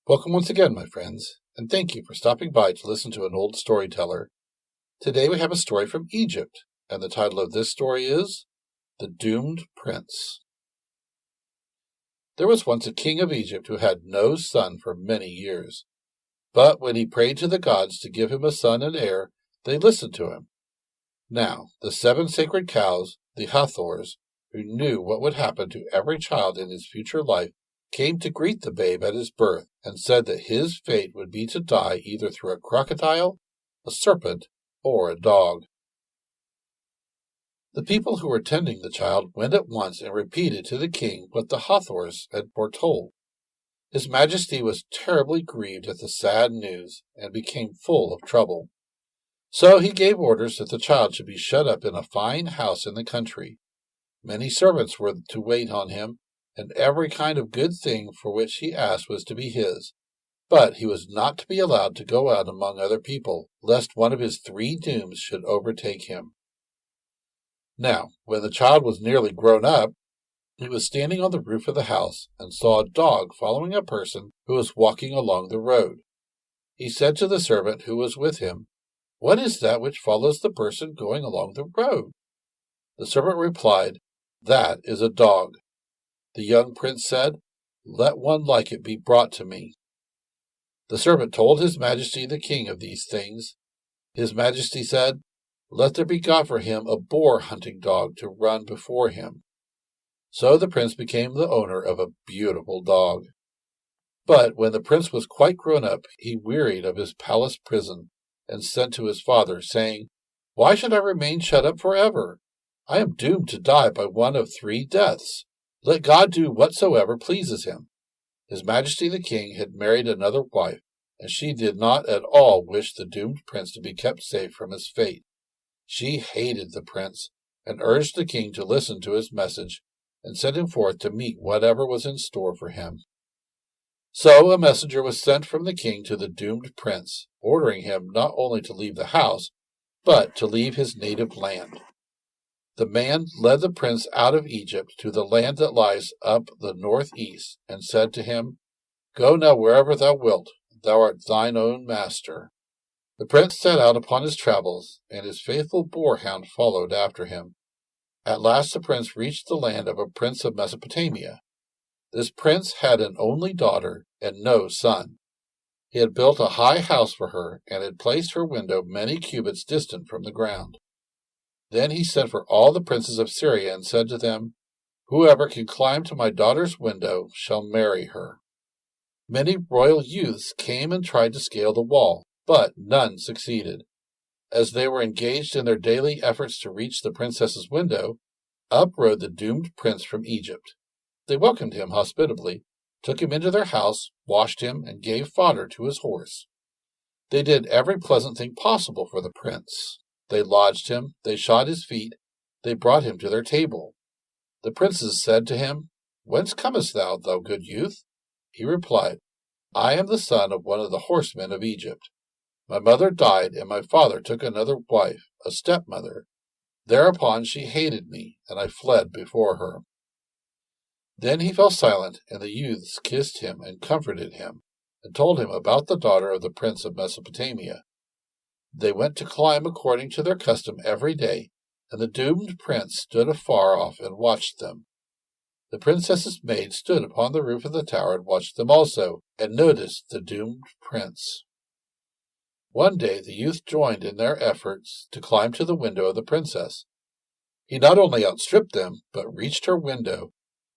Welcome once again, my friends, and thank you for stopping by to listen to an old storyteller. Today we have a story from Egypt, and the title of this story is The Doomed Prince. There was once a king of Egypt who had no son for many years. But when he prayed to the gods to give him a son and heir, they listened to him. Now, the 7 sacred cows, the Hathors, who knew what would happen to every child in his future life, came to greet the babe at his birth and said that his fate would be to die either through a crocodile, a serpent, or a dog. The people who were tending the child went at once and repeated to the king what the Hathors had foretold. His Majesty was terribly grieved at the sad news and became full of trouble. So he gave orders that the child should be shut up in a fine house in the country. Many servants were to wait on him, and every kind of good thing for which he asked was to be his. But he was not to be allowed to go out among other people, lest one of his 3 dooms should overtake him. Now, when the child was nearly grown up, he was standing on the roof of the house and saw a dog following a person who was walking along the road. He said to the servant who was with him, "What is that which follows the person going along the road?" The servant replied, "That is a dog." The young prince said, "Let one like it be brought to me." The servant told his Majesty the king of these things. His Majesty said, "Let there be got for him a boar-hunting dog to run before him." So the prince became the owner of a beautiful dog. But when the prince was quite grown up, he wearied of his palace prison and sent to his father, saying, "Why should I remain shut up forever? I am doomed to die by one of 3 deaths. Let God do whatsoever pleases him." His Majesty the king had married another wife, and she did not at all wish the doomed prince to be kept safe from his fate. She hated the prince, and urged the king to listen to his message, and sent him forth to meet whatever was in store for him. So a messenger was sent from the king to the doomed prince, ordering him not only to leave the house, but to leave his native land. The man led the prince out of Egypt to the land that lies up the northeast, and said to him, "Go now wherever thou wilt, thou art thine own master." The prince set out upon his travels, and his faithful boar-hound followed after him. At last the prince reached the land of a prince of Mesopotamia. This prince had an only daughter and no son. He had built a high house for her, and had placed her window many cubits distant from the ground. Then he sent for all the princes of Syria and said to them, "Whoever can climb to my daughter's window shall marry her." Many royal youths came and tried to scale the wall, but none succeeded. As they were engaged in their daily efforts to reach the princess's window, up rode the doomed prince from Egypt. They welcomed him hospitably, took him into their house, washed him, and gave fodder to his horse. They did every pleasant thing possible for the prince. They lodged him, they shod his feet, they brought him to their table. The princes said to him, "Whence comest thou, thou good youth?" He replied, "I am the son of one of the horsemen of Egypt. My mother died, and my father took another wife, a stepmother. Thereupon she hated me, and I fled before her." Then he fell silent, and the youths kissed him and comforted him, and told him about the daughter of the prince of Mesopotamia. They went to climb according to their custom every day, and the doomed prince stood afar off and watched them. The princess's maid stood upon the roof of the tower and watched them also, and noticed the doomed prince. One day the youth joined in their efforts to climb to the window of the princess. He not only outstripped them, but reached her window,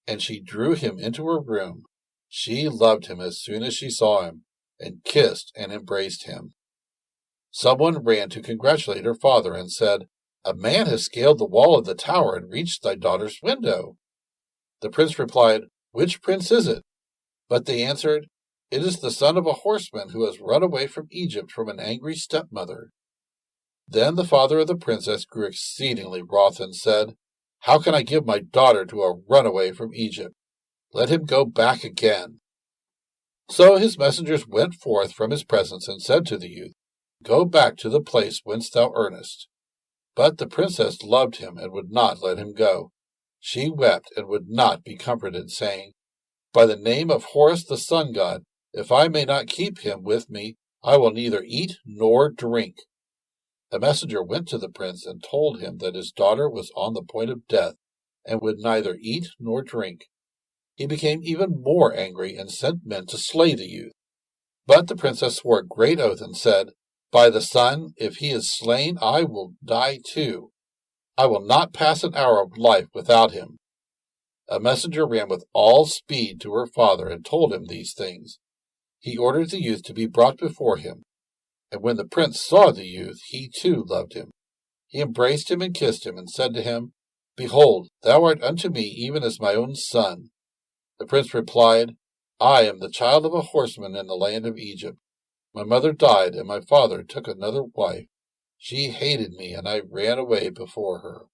and she drew him into her room. She loved him as soon as she saw him, and kissed and embraced him. Someone ran to congratulate her father and said, "A man has scaled the wall of the tower and reached thy daughter's window." The prince replied, "Which prince is it?" But they answered, "It is the son of a horseman who has run away from Egypt from an angry stepmother." Then the father of the princess grew exceedingly wroth and said, "How can I give my daughter to a runaway from Egypt? Let him go back again." So his messengers went forth from his presence and said to the youth, "Go back to the place whence thou earnest." But the princess loved him and would not let him go. She wept and would not be comforted, saying, "By the name of Horus the sun god, If I may not keep him with me, I will neither eat nor drink." A messenger went to the prince and told him that his daughter was on the point of death and would neither eat nor drink. He became even more angry and sent men to slay the youth. But the princess swore a great oath and said, "By the sun, if he is slain, I will die too. I will not pass an hour of life without him." A messenger ran with all speed to her father and told him these things. He ordered the youth to be brought before him. And when the prince saw the youth, he too loved him. He embraced him and kissed him, and said to him, "Behold, thou art unto me even as my own son." The prince replied, "I am the child of a horseman in the land of Egypt. My mother died, and my father took another wife. She hated me, and I ran away before her."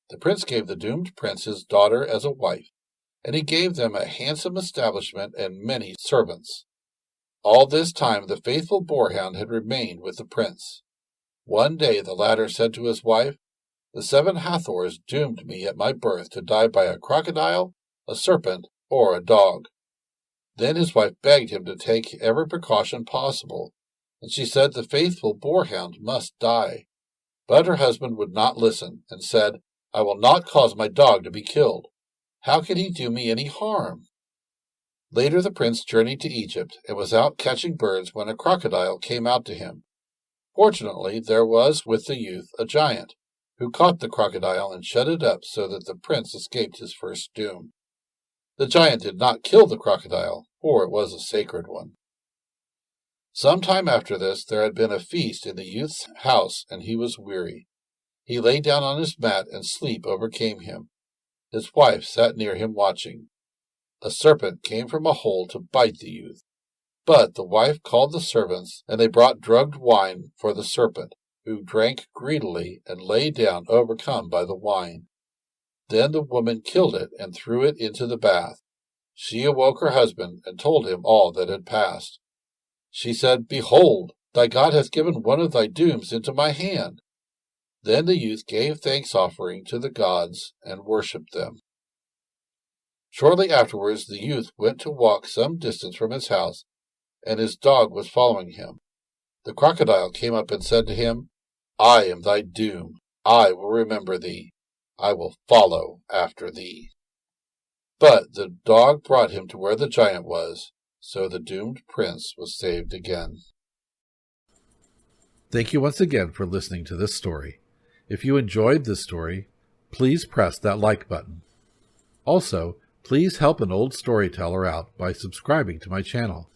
The prince gave the doomed prince his daughter as a wife, and he gave them a handsome establishment and many servants. All this time the faithful boarhound had remained with the prince. One day the latter said to his wife, "The 7 Hathors doomed me at my birth to die by a crocodile, a serpent, or a dog." Then his wife begged him to take every precaution possible, and she said the faithful boarhound must die. But her husband would not listen, and said, "I will not cause my dog to be killed. How can he do me any harm?" Later the prince journeyed to Egypt, and was out catching birds when a crocodile came out to him. Fortunately, there was with the youth a giant, who caught the crocodile and shut it up so that the prince escaped his first doom. The giant did not kill the crocodile, for it was a sacred one. Some time after this there had been a feast in the youth's house, and he was weary. He lay down on his mat, and sleep overcame him. His wife sat near him watching. A serpent came from a hole to bite the youth. But the wife called the servants, and they brought drugged wine for the serpent, who drank greedily and lay down overcome by the wine. Then the woman killed it and threw it into the bath. She awoke her husband and told him all that had passed. She said, "Behold, thy God hath given one of thy dooms into my hand." Then the youth gave thanks offering to the gods and worshipped them. Shortly afterwards the youth went to walk some distance from his house, and his dog was following him. The crocodile came up and said to him, "I am thy doom. I will remember thee. I will follow after thee." But the dog brought him to where the giant was, so the doomed prince was saved again. Thank you once again for listening to this story. If you enjoyed this story, please press that like button. Also, please help an old storyteller out by subscribing to my channel.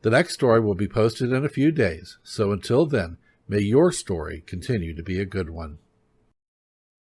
The next story will be posted in a few days, so until then, may your story continue to be a good one.